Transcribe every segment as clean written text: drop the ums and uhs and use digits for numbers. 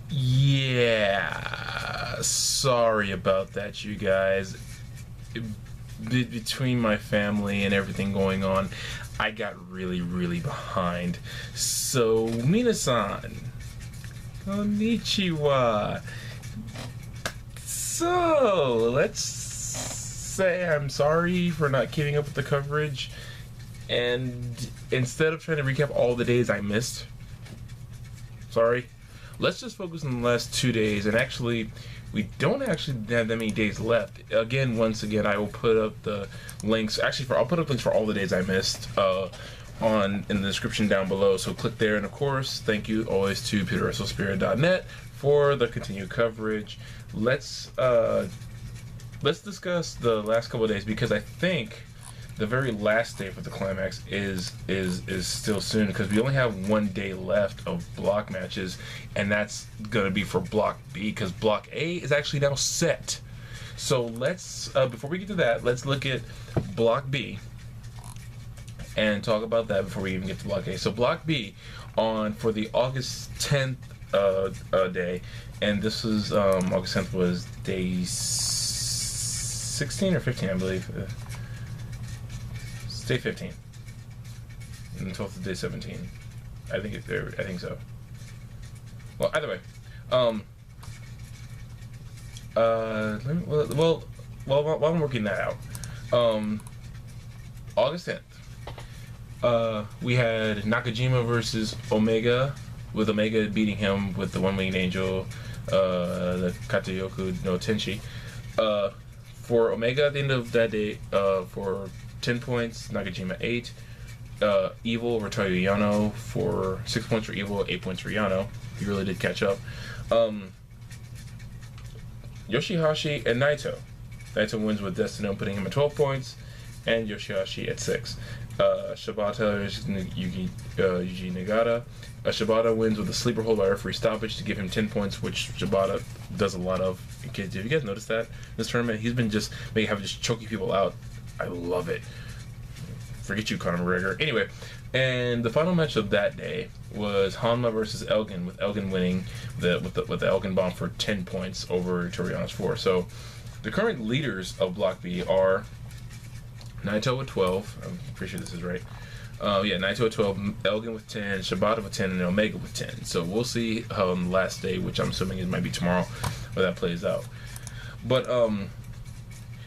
Yeah, sorry about that, you guys. Between my family and everything going on, I got really behind. So, Minasan, konnichiwa. So, let's say I'm sorry for not keeping up with the coverage. And instead of trying to recap all the days I missed, sorry, let's just focus on the last 2 days. And actually, we don't actually have that many days left. Again, once again, I will put up the links. Actually, I'll put up links for all the days I missed in the description down below. So click there. And of course, thank you always to PeterRussellSpirit.net for the continued coverage. Let's discuss the last couple of days, because I think the very last day for the climax is still soon, because we only have 1 day left of block matches, and that's gonna be for Block B, because Block A is actually now set. So let's before we get to that, let's look at Block B and talk about that before we even get to Block A. So Block B for the August 10th day, and this was August 10th was day 16 or 15, I believe. Day 15, and the 12th is day 17. I think so. Well, either way, while I'm working that out, August 10th, we had Nakajima versus Omega, with Omega beating him with the One-Winged Angel, the Katayoku no Tenshi. For Omega at the end of that day, for 10 points, Nakajima 8. Evil over Toyo Yano for 6 points for Evil, 8 points for Yano. He really did catch up. Yoshihashi and Naito. Naito wins with Destino, putting him at 12 points, and Yoshihashi at 6. Shibata versus Yuji Nagata. Shibata wins with a sleeper hold by referee stoppage to give him 10 points, which Shibata does a lot of. Have you guys noticed that? This tournament, he's been just choking people out. I love it. Forget you, Conor McGregor. Anyway, and the final match of that day was Hanma versus Elgin, with Elgin winning with the Elgin bomb for 10 points over Toriano's 4. So the current leaders of Block B are Naito with 12. I'm pretty sure this is right. Naito with 12, Elgin with 10, Shibata with 10, and Omega with 10. So we'll see how on the last day, which I'm assuming it might be tomorrow, where that plays out. But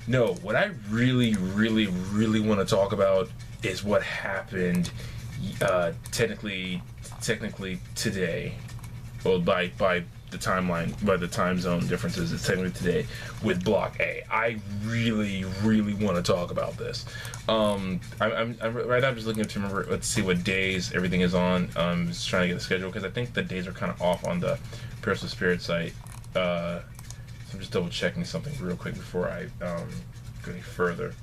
no, what I really want to talk about is what happened technically today. Well, by the timeline, by the time zone differences, it's technically today with Block A. I really want to talk about this. I'm right now, I'm just looking to remember. Let's see what days everything is on. I'm just trying to get a schedule, because I think the days are kind of off on the Personal Spirit site. So I'm just double checking something real quick before I go any further.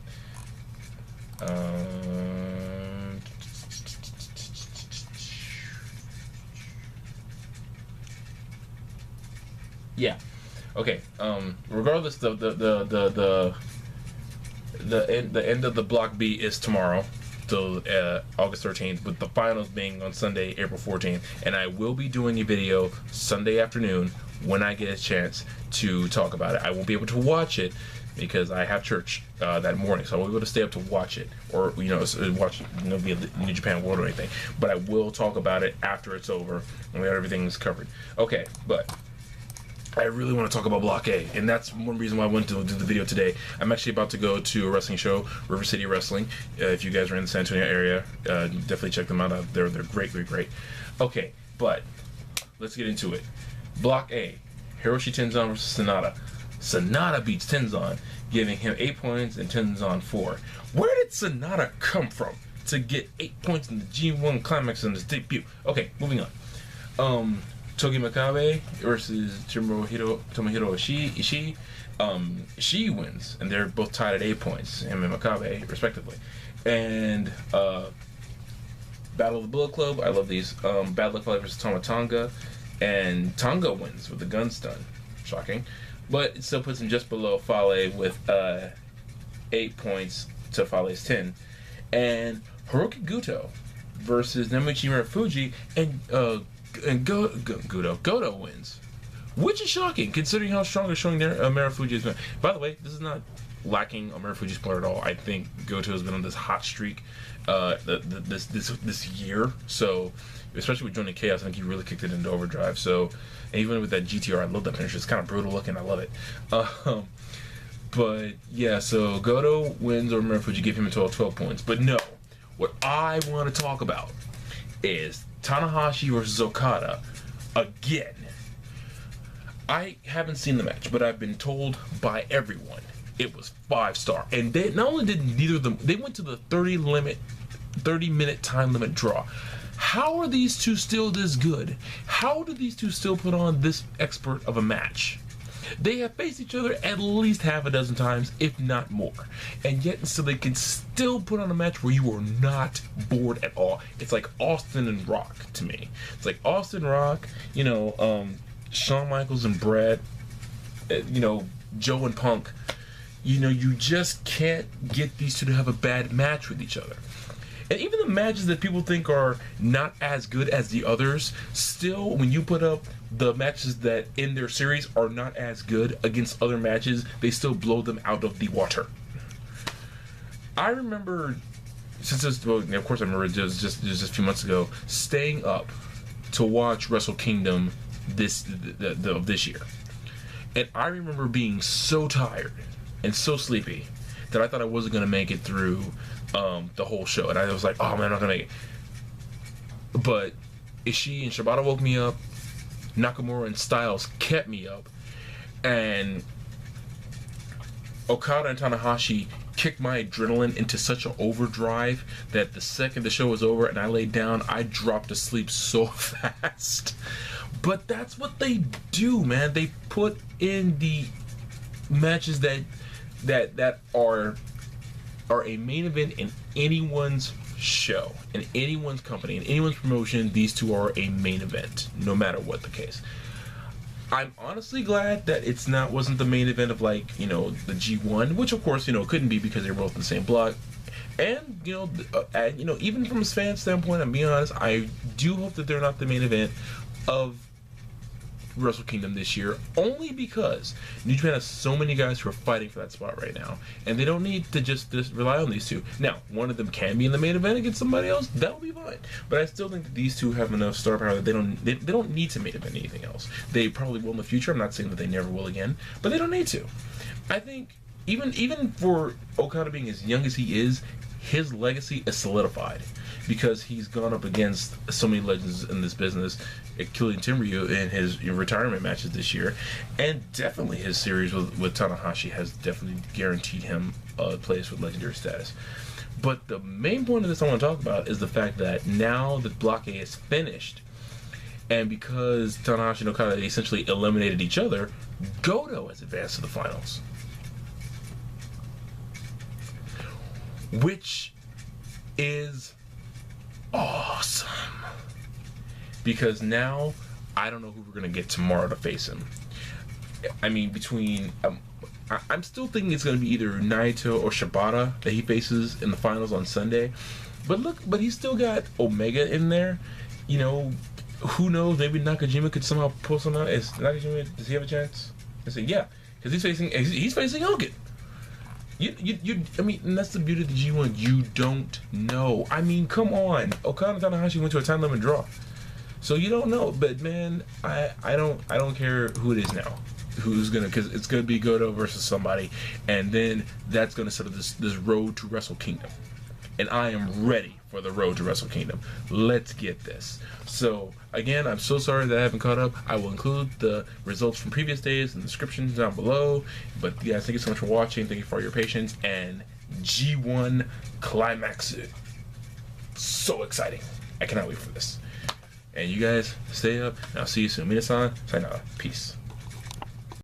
Yeah. Okay. Regardless, the end of the Block B is tomorrow, till August 13th, with the finals being on Sunday, April 14th. And I will be doing a video Sunday afternoon when I get a chance to talk about it. I won't be able to watch it because I have church that morning, so I won't be able to stay up to watch it, or watch via New Japan World or anything. But I will talk about it after it's over and we have everything covered. Okay, but I really want to talk about Block A, and that's one reason why I wanted to do the video today. I'm actually about to go to a wrestling show, River City Wrestling. If you guys are in the San Antonio area, definitely check them out. They're great. Okay, but let's get into it. Block A, Hiroshi Tenzan versus Sanada. Sanada beats Tenzan, giving him 8 points and Tenzan 4. Where did Sanada come from to get 8 points in the G1 Climax in his debut? Okay, moving on. Togi Makabe versus Tomohiro Ishii. Ishii wins, and they're both tied at 8 points, him and Makabe, respectively. And Battle of the Bullet Club, I love these. Bad Luck Fale versus Tama Tonga, and Tonga wins with the gun stun. Shocking. But it still puts him just below Fale with 8 points to Fale's 10. And Hiroki Goto versus Namuchi Marufuji, and Goto wins. which is shocking considering how strong a showing Marufuji has been. By the way, this is not lacking on Marufuji's player at all. I think Goto has been on this hot streak this year. So, especially with joining Chaos, I think he really kicked it into overdrive. So, and even with that GTR, I love that finish. It's kind of brutal looking. I love it. But yeah, so Goto wins over Marufuji, give him a total of 12 points. But no, what I want to talk about is Tanahashi versus Okada again. I haven't seen the match, but I've been told by everyone it was 5-star. And they not only did neither of them, they went to the 30-minute time limit draw. How are these two still this good? How do these two still put on this expert of a match? They have faced each other at least half a dozen times, if not more. And yet, so they can still put on a match where you are not bored at all. It's like Austin and Rock to me. It's like Austin, Rock, Shawn Michaels and Brett, Joe and Punk. You just can't get these two to have a bad match with each other. And even the matches that people think are not as good as the others, still, when you put up the matches that in their series are not as good against other matches, they still blow them out of the water. I remember, of course I remember it was just a few months ago, staying up to watch Wrestle Kingdom this year. And I remember being so tired and so sleepy that I thought I wasn't going to make it through the whole show. And I was like, oh man, I'm not going to make it. But Ishii and Shibata woke me up. Nakamura and Styles kept me up. And Okada and Tanahashi kicked my adrenaline into such an overdrive that the second the show was over and I laid down, I dropped asleep so fast. But that's what they do, man. They put in the matches that are a main event in anyone's show, in anyone's company, in anyone's promotion. These two are a main event, no matter what the case. I'm honestly glad that wasn't the main event of the G1, which of course couldn't be because they were both in the same block. And even from a fan standpoint, I'm being honest, I do hope that they're not the main event of Wrestle Kingdom this year, only because New Japan has so many guys who are fighting for that spot right now, and they don't need to just rely on these two. Now, one of them can be in the main event against somebody else, that'll be fine. But I still think that these two have enough star power that they don't need to main event anything else. They probably will in the future. I'm not saying that they never will again, but they don't need to. I think even for Okada being as young as he is, his legacy is solidified because he's gone up against so many legends in this business, Killian Tenryu in his retirement matches this year, and definitely his series with Tanahashi has definitely guaranteed him a place with legendary status. But the main point of this I want to talk about is the fact that now that Block A is finished, and because Tanahashi and Okada essentially eliminated each other, Goto has advanced to the finals. Which is awesome. Because now, I don't know who we're going to get tomorrow to face him. I mean, I'm still thinking it's going to be either Naito or Shibata that he faces in the finals on Sunday. But he's still got Omega in there. Who knows? Maybe Nakajima could somehow pull something out. Does he have a chance? I say, yeah. Because he's facing Hogan. I mean, and that's the beauty of the G1. You don't know. I mean, come on. Okada and Tanahashi went to a time limit draw, so you don't know. But man, I don't care who it is now. Because it's gonna be Goto versus somebody, and then that's gonna set up this road to Wrestle Kingdom, and I am ready for the road to Wrestle Kingdom. Let's get this. So again, I'm so sorry that I haven't caught up. I will include the results from previous days in the description down below. But guys, thank you so much for watching. Thank you for your patience. And G1 Climax. So exciting. I cannot wait for this. And you guys, stay up, and I'll see you soon. Minasan, sayonara. Peace.